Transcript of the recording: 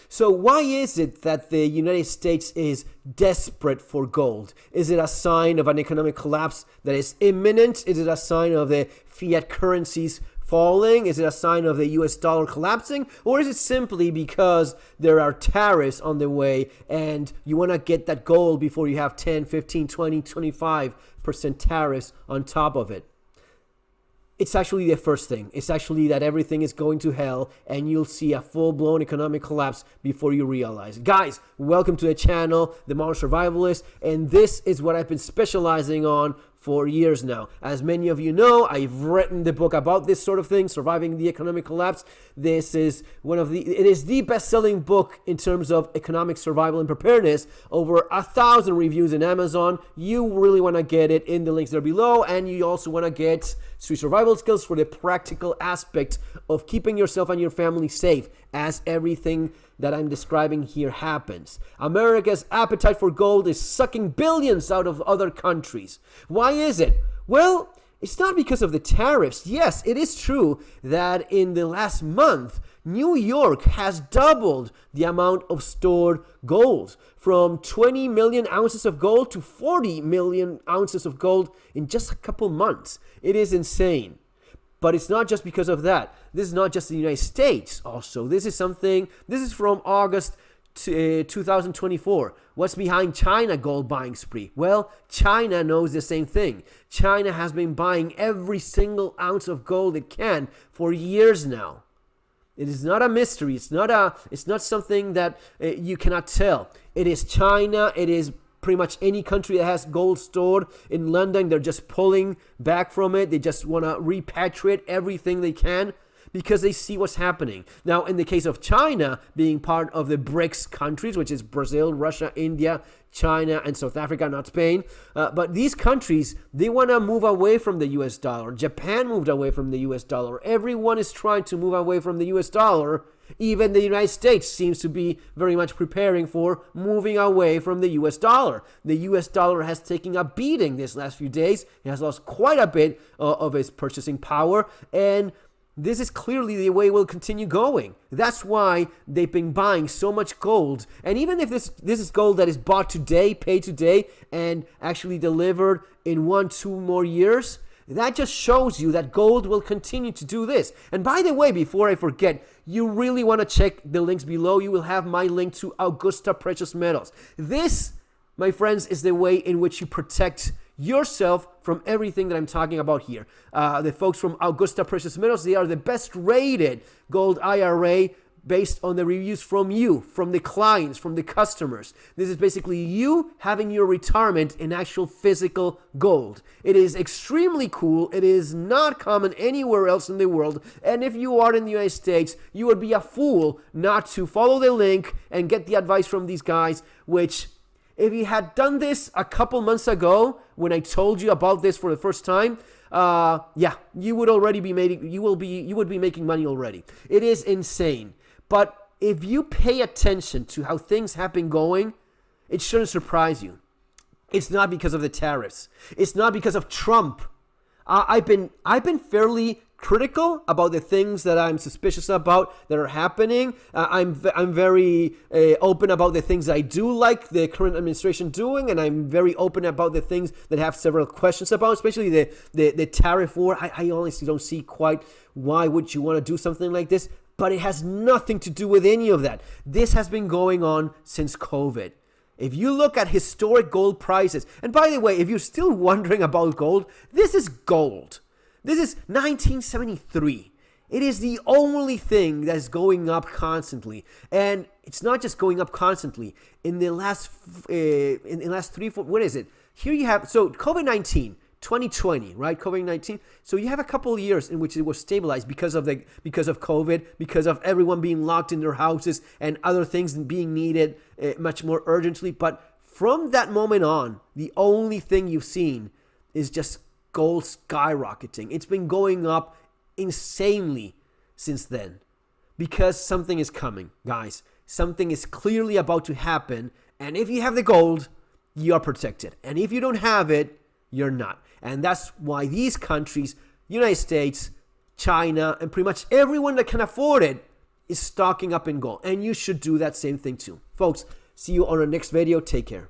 So why is it that the United States is desperate for gold? Is it a sign of an economic collapse that is imminent? Is it a sign of the fiat currencies falling? Is it a sign of the US dollar collapsing? Or is it simply because there are tariffs on the way and you want to get that gold before you have 10, 15, 20, 25% tariffs on top of it? It's actually the first thing. It's actually that everything is going to hell and you'll see a full-blown economic collapse before you realize it. Guys, welcome to the channel, The Modern Survivalist, and this is what I've been specializing on for years now. As many of you know, I've written the book about this sort of thing, Surviving the Economic Collapse. It is the best-selling book in terms of economic survival and preparedness. Over 1,000 reviews in Amazon. You really want to get it in the links there below, and you also want to get street survival skills for the practical aspect of keeping yourself and your family safe as everything that I'm describing here happens. America's appetite for gold is sucking billions out of other countries. Why is it? Well, it's not because of the tariffs. Yes, it is true that in the last month, New York has doubled the amount of stored gold, from 20 million ounces of gold to 40 million ounces of gold in just a couple months. It is insane. But it's not just because of that. This is not just the United States also. This is from August 2024. What's behind China gold buying spree? Well, China knows the same thing. China has been buying every single ounce of gold it can for years now. It is not a mystery. It's not something that you cannot tell. It is China. It is pretty much any country that has gold stored in London. They're just pulling back from it. They just want to repatriate everything they can because they see what's happening. Now, in the case of China being part of the BRICS countries, which is Brazil, Russia, India, China, and South Africa, not Spain. But these countries, they want to move away from the US dollar. Japan moved away from the US dollar. Everyone is trying to move away from the US dollar. Even the United States seems to be very much preparing for moving away from the US dollar. The US dollar has taken a beating this last few days. It has lost quite a bit of its purchasing power, and this is clearly the way it will continue going. That's why they've been buying so much gold. And even if this is gold that is bought today, paid today, and actually delivered in 1-2 more years, that just shows you that gold will continue to do this. And by the way, before I forget, you really want to check the links below. You will have my link to Augusta Precious Metals. This, my friends, is the way in which you protect yourself from everything that I'm talking about here. The folks from Augusta Precious Metals, they are the best rated gold IRA based on the reviews from you, from the clients, from the customers. This is basically you having your retirement in actual physical gold. It is extremely cool. It is not common anywhere else in the world. And if you are in the United States, you would be a fool not to follow the link and get the advice from these guys, which, if you had done this a couple months ago when I told you about this for the first time, you would already be making you would be making money already. It is insane. But if you pay attention to how things have been going, it shouldn't surprise you. It's not because of the tariffs. It's not because of Trump. I've been fairly critical about the things that I'm suspicious about that are happening. I'm very open about the things I do like the current administration doing, and I'm very open about the things that I have several questions about, especially the tariff war. I honestly don't see quite why would you want to do something like this, but it has nothing to do with any of that. This has been going on since COVID. If you look at historic gold prices, and by the way, if you're still wondering about gold, this is gold. This is 1973. It is the only thing that is going up constantly, and it's not just going up constantly. In the last 3-4, what is it? Here you have COVID-19, 2020, right? COVID-19. So you have a couple of years in which it was stabilized because of COVID, because of everyone being locked in their houses and other things being needed much more urgently. But from that moment on, the only thing you've seen is just gold skyrocketing. It's been going up insanely since then because something is coming, guys. Something is clearly about to happen, and if you have the gold, you are protected, and if you don't have it, you're not. And that's why these countries, United States, China, and pretty much everyone that can afford it is stocking up in gold. And you should do that same thing too. Folks, see you on our next video. Take care.